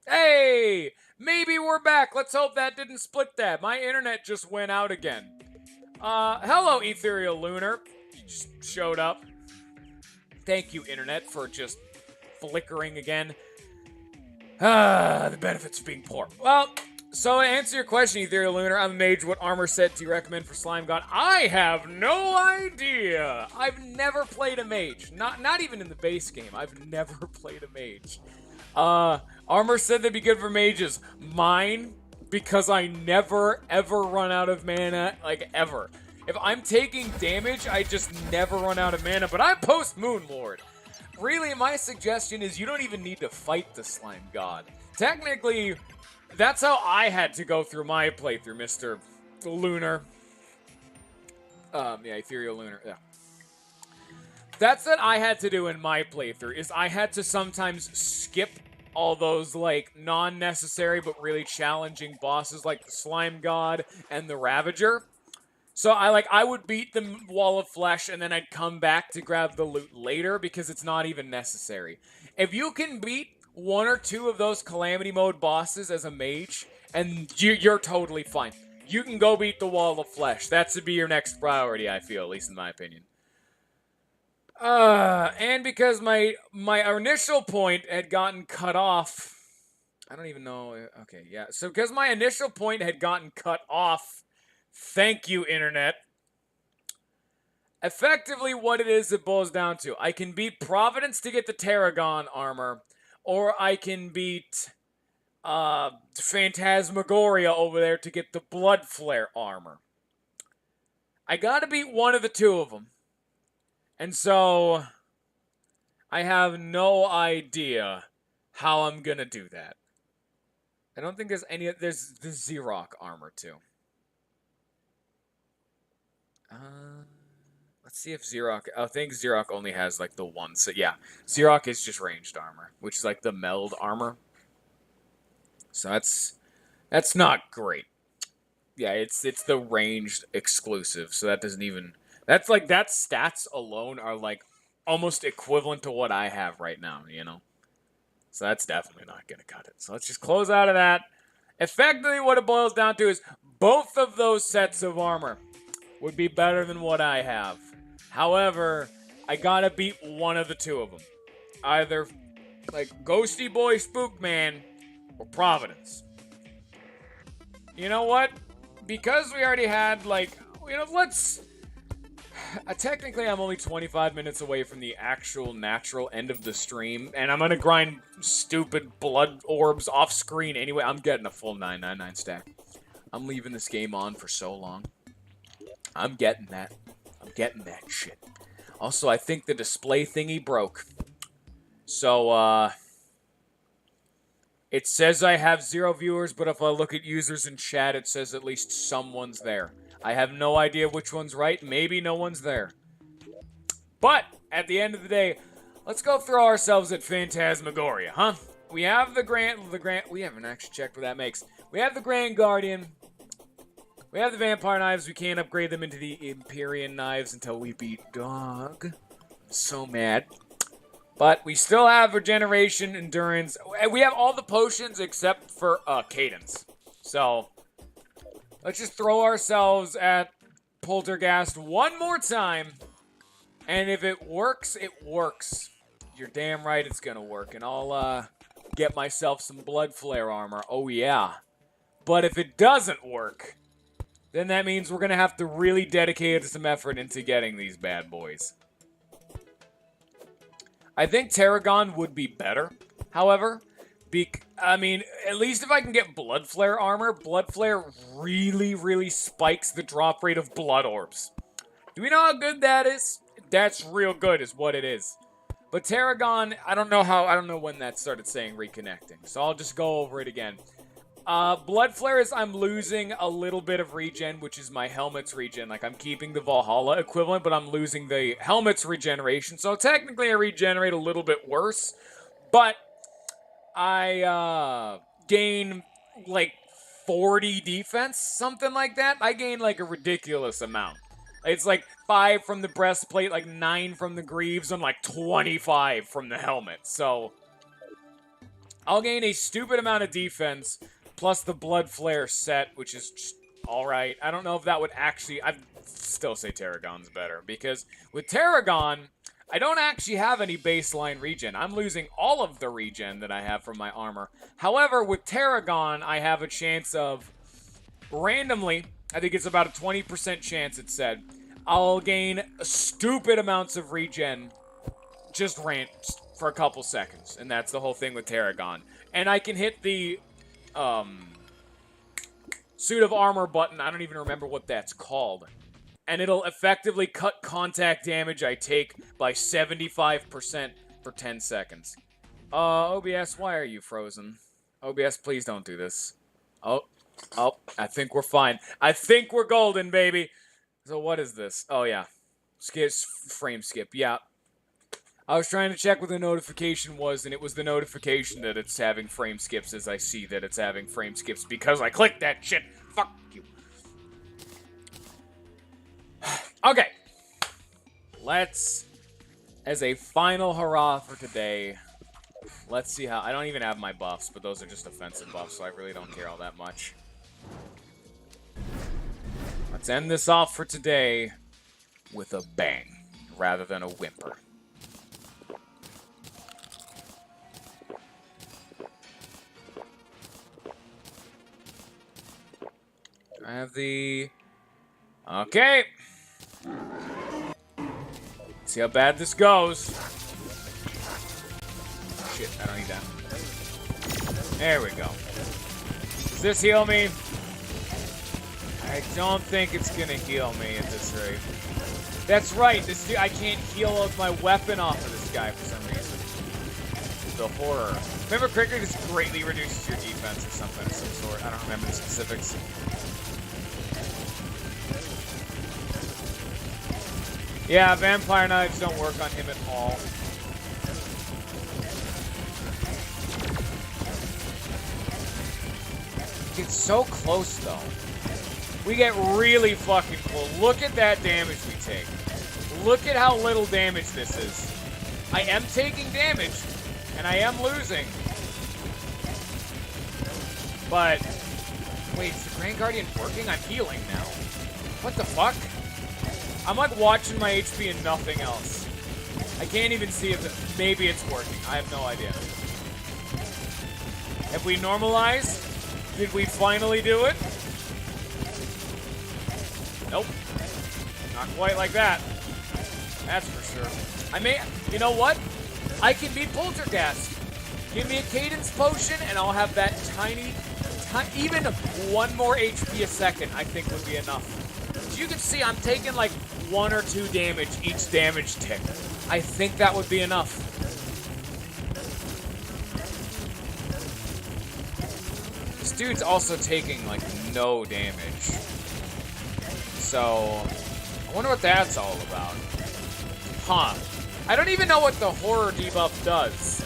Hey! Maybe we're back. Let's hope that didn't split that. My internet just went out again. Hello, Ethereal Lunar. You just showed up. Thank you, internet, for just flickering again. The benefits of being poor. Well, so to answer your question, Ethereal Lunar, I'm a mage. What armor set do you recommend for Slime God? I have no idea. I've never played a mage. Not even in the base game. I've never played a mage. Armor said they'd be good for mages. Mine, because I never, ever run out of mana, like, ever. If I'm taking damage, I just never run out of mana, but I'm post-Moon Lord. Really, my suggestion is you don't even need to fight the Slime God. Technically, that's how I had to go through my playthrough, Mr. Lunar. Yeah, Ethereal Lunar, yeah. That's what I had to do in my playthrough, is I had to sometimes skip all those, like, non-necessary but really challenging bosses like the Slime God and the Ravager. So I would beat the Wall of Flesh and then I'd come back to grab the loot later because it's not even necessary. If you can beat one or two of those Calamity Mode bosses as a mage, and you're totally fine. You can go beat the Wall of Flesh. That should be your next priority, I feel, at least in my opinion. And because my initial point had gotten cut off. I don't even know. Okay, yeah. So because my initial point had gotten cut off, thank you, internet. Effectively, what it is, it boils down to, I can beat Providence to get the Tarragon armor, or I can beat Phantasmagoria over there to get the Blood Flare armor. I gotta beat one of the two of them. And so, I have no idea how I'm gonna do that. I don't think there's any. There's the Xerox armor too. Let's see if Xerox. I think Xerox only has like the one. So yeah, Xerox is just ranged armor, which is like the meld armor. So that's not great. Yeah, it's the ranged exclusive. So that doesn't even. That's like that stats alone are like almost equivalent to what I have right now. You know. So that's definitely not going to cut it. So let's just close out of that. Effectively, what it boils down to is both of those sets of armor would be better than what I have. However, I gotta beat one of the two of them. Either, like, Ghosty Boy Spookman or Providence. You know what? Because we already had, like, let's... technically, I'm only 25 minutes away from the actual natural end of the stream, and I'm gonna grind stupid blood orbs off screen anyway. I'm getting a full 999 stack. I'm leaving this game on for so long. I'm getting that. I'm getting that shit. Also, I think the display thingy broke. So, it says I have 0 viewers, but if I look at users in chat, it says at least someone's there. I have no idea which one's right. Maybe no one's there. But, at the end of the day, let's go throw ourselves at Phantasmagoria, huh? We have the we haven't actually checked what that makes. We have the Grand Guardian. We have the Vampire Knives. We can't upgrade them into the Empyrean Knives until we beat Dog. I'm so mad. But we still have Regeneration, Endurance. We have all the potions except for Cadence. So, let's just throw ourselves at Poltergeist one more time. And if it works, it works. You're damn right it's gonna work. And I'll get myself some Blood Flare armor. Oh yeah. But if it doesn't work, then that means we're gonna have to really dedicate some effort into getting these bad boys. I think Tarragon would be better, however. I mean, at least if I can get Blood Flare armor, Blood Flare really, really spikes the drop rate of Blood Orbs. Do we know how good that is? That's real good is what it is. But Tarragon, I don't know when that started saying reconnecting. So I'll just go over it again. Blood Flare is I'm losing a little bit of regen, which is my helmet's regen. Like, I'm keeping the Valhalla equivalent, but I'm losing the helmet's regeneration. So technically I regenerate a little bit worse. But I gain, like, 40 defense, something like that. I gain, like, a ridiculous amount. It's like 5 from the breastplate, like 9 from the greaves, and like 25 from the helmet. So I'll gain a stupid amount of defense, plus the Blood Flare set, which is just alright. I don't know if that would actually... I'd still say Tarragon's better, because with Tarragon, I don't actually have any baseline regen. I'm losing all of the regen that I have from my armor. However, with Tarragon, I have a chance of, randomly, I think it's about a 20% chance, it said, I'll gain stupid amounts of regen just for a couple seconds. And that's the whole thing with Tarragon. And I can hit the suit of armor button. I don't even remember what that's called. And it'll effectively cut contact damage I take by 75% for 10 seconds. OBS, why are you frozen? OBS, please don't do this. Oh, I think we're fine. I think we're golden, baby. So what is this? Oh, yeah. Frame skip, yeah. I was trying to check what the notification was, and it was the notification that it's having frame skips as I see that it's having frame skips because I clicked that shit. Fuck you. Okay. Let's, as a final hurrah for today, let's see how... I don't even have my buffs, but those are just offensive buffs, so I really don't care all that much. Let's end this off for today with a bang, rather than a whimper. I have the... Okay. See how bad this goes. Shit, I don't need that. There we go. Does this heal me? I don't think it's gonna heal me at this rate. That's right, I can't heal my weapon off of this guy for some reason. The horror. Remember, Cricket just greatly reduces your defense or something of some sort. I don't remember the specifics. Yeah, vampire knives don't work on him at all. It's so close, though. We get really fucking close. Look at that damage we take. Look at how little damage this is. I am taking damage, and I am losing. But, wait, is the Grand Guardian working? I'm healing now. What the fuck? I'm like watching my HP and nothing else. I can't even see if maybe it's working. I have no idea. Have we normalized? Did we finally do it? Nope. Not quite like that. That's for sure. You know what? I can beat Poltergeist. Give me a cadence potion and I'll have that even one more HP a second I think would be enough. As you can see, I'm taking like 1 or 2 damage each damage tick. I think that would be enough. This dude's also taking like no damage. So, I wonder what that's all about. Huh. I don't even know what the horror debuff does.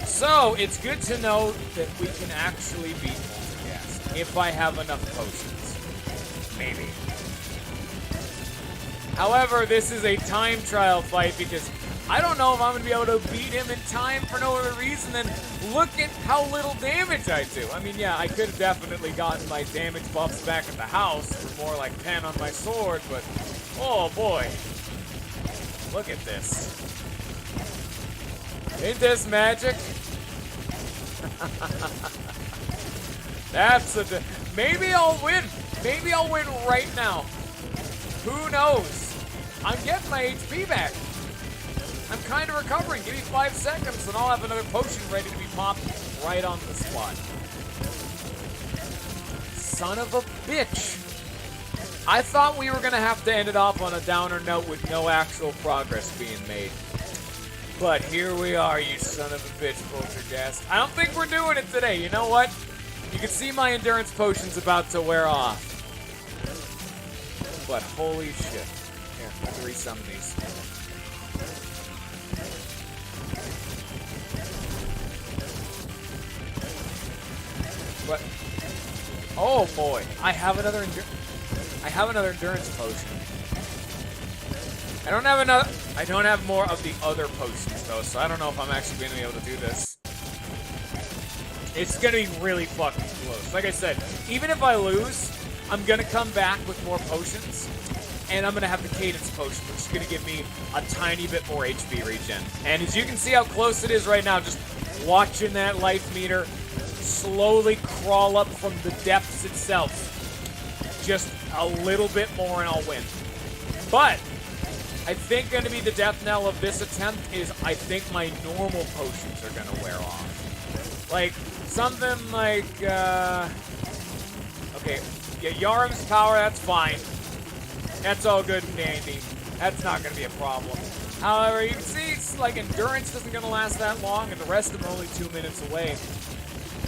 So, it's good to know that we can actually beat Poltergeist if I have enough potions. Maybe. However, this is a time trial fight because I don't know if I'm going to be able to beat him in time for no other reason than look at how little damage I do. I mean, yeah, I could have definitely gotten my damage buffs back at the house for more like 10 on my sword, but oh boy. Look at this. Ain't this magic? Maybe I'll win. Maybe I'll win right now. Who knows? I'm getting my HP back. I'm kind of recovering. Give me 5 seconds and I'll have another potion ready to be popped right on the spot. Son of a bitch. I thought we were going to have to end it off on a downer note with no actual progress being made. But here we are, you son of a bitch, Poltergeist. I don't think we're doing it today. You know what? You can see my endurance potion's about to wear off. But holy shit. Here, let's resummon these. What? Oh boy, I have another endurance potion. I don't have more of the other potions though, so I don't know if I'm actually going to be able to do this. It's going to be really fucking close. Like I said, even if I lose, I'm going to come back with more potions. And I'm going to have the Cadence Potion, which is going to give me a tiny bit more HP regen. And as you can see how close it is right now, just watching that life meter slowly crawl up from the depths itself. Just a little bit more and I'll win. But I think going to be the death knell of this attempt is I think my normal potions are going to wear off. Like, something like, okay, yeah, Yarim's power, that's fine. That's all good and dandy. That's not going to be a problem. However, you can see it's like endurance isn't going to last that long, and the rest of them are only 2 minutes away.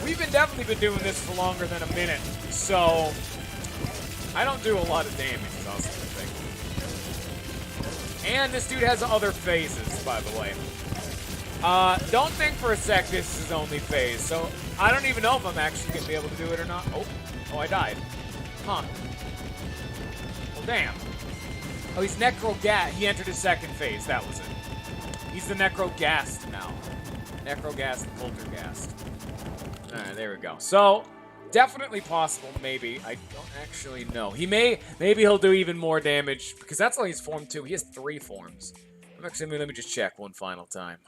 We've definitely been doing this for longer than a minute, so I don't do a lot of damage, is also the thing. And this dude has other phases, by the way. Don't think for a sec this is his only phase, so I don't even know if I'm actually going to be able to do it or not. Oh, I died. Huh. Well, damn. Oh, he's Necro-Gast. He entered his second phase. That was it. He's the Necro-Gast now. Necro-Gast and Poltergast. Alright, there we go. So, definitely possible, maybe. I don't actually know. Maybe he'll do even more damage, because that's all he's formed too. He has 3 forms. Let me just check one final time.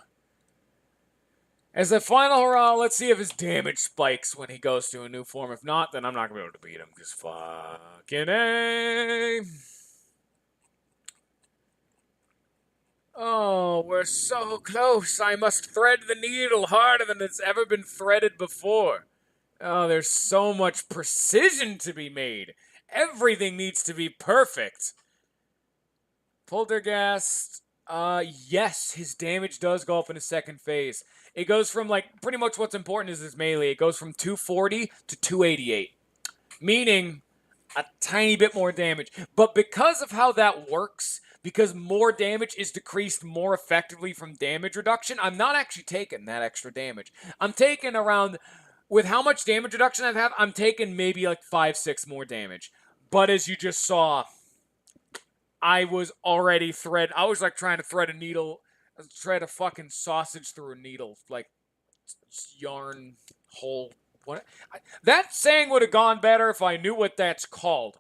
As a final hurrah, let's see if his damage spikes when he goes to a new form. If not, then I'm not going to be able to beat him, because fucking A. Oh, we're so close. I must thread the needle harder than it's ever been threaded before. Oh, there's so much precision to be made. Everything needs to be perfect. Poltergast, yes, his damage does go up in his second phase. It goes from, like, pretty much what's important is his melee. It goes from 240 to 288. Meaning a tiny bit more damage. But because of how that works, because more damage is decreased more effectively from damage reduction, I'm not actually taking that extra damage. I'm taking around, with how much damage reduction I have, I'm taking maybe like 5-6 more damage. But as you just saw, I was already I was like trying to thread a needle, thread a fucking sausage through a needle, like yarn hole. What? That saying would have gone better if I knew what that's called.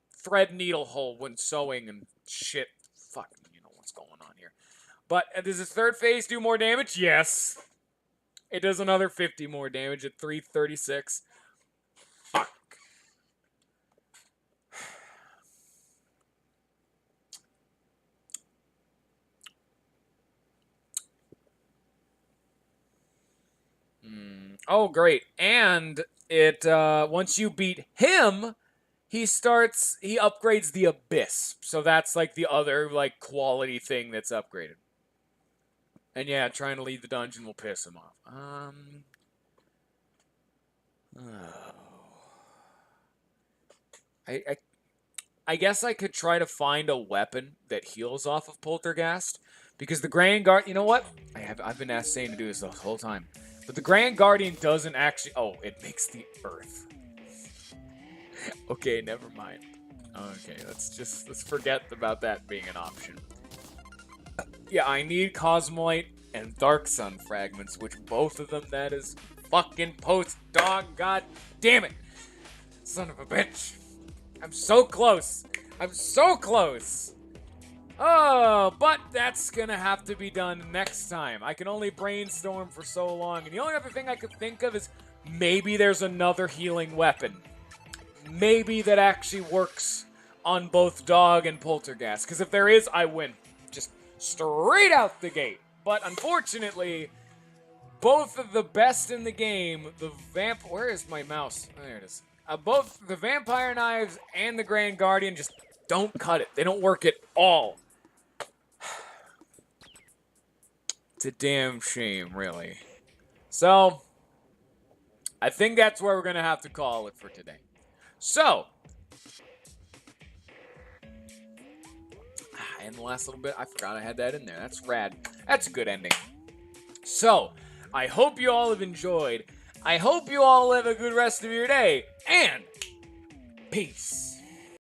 Thread needle hole when sewing and shit. Fuck, you know what's going on here. But does his third phase do more damage? Yes. It does another 50 more damage at 336. Fuck. Oh, great. And it once you beat him, he upgrades the Abyss. So that's like the other like quality thing that's upgraded. And yeah, trying to leave the dungeon will piss him off. I guess I could try to find a weapon that heals off of Poltergast. Because the Grand Guard, you know what? I've been saying to do this the whole time. But the Grand Guardian doesn't actually... Oh, it makes the earth. Okay, never mind. Okay, let's forget about that being an option. Yeah, I need Cosmolite and Dark Sun fragments, which both of them, that is fucking post-dog. God damn it. Son of a bitch. I'm so close. I'm so close. Oh, but that's gonna have to be done next time. I can only brainstorm for so long. And the only other thing I could think of is maybe there's another healing weapon. Maybe that actually works on both Dog and Poltergast. Because if there is, I win. Just straight out the gate. But unfortunately, both of the best in the game, where is my mouse? Oh, there it is. Both the Vampire Knives and the Grand Guardian just don't cut it. They don't work at all. It's a damn shame, really. So, I think that's where we're going to have to call it for today. So, and the last little bit, I forgot I had that in there. That's rad. That's a good ending. So, I hope you all have enjoyed. I hope you all have a good rest of your day. And, peace.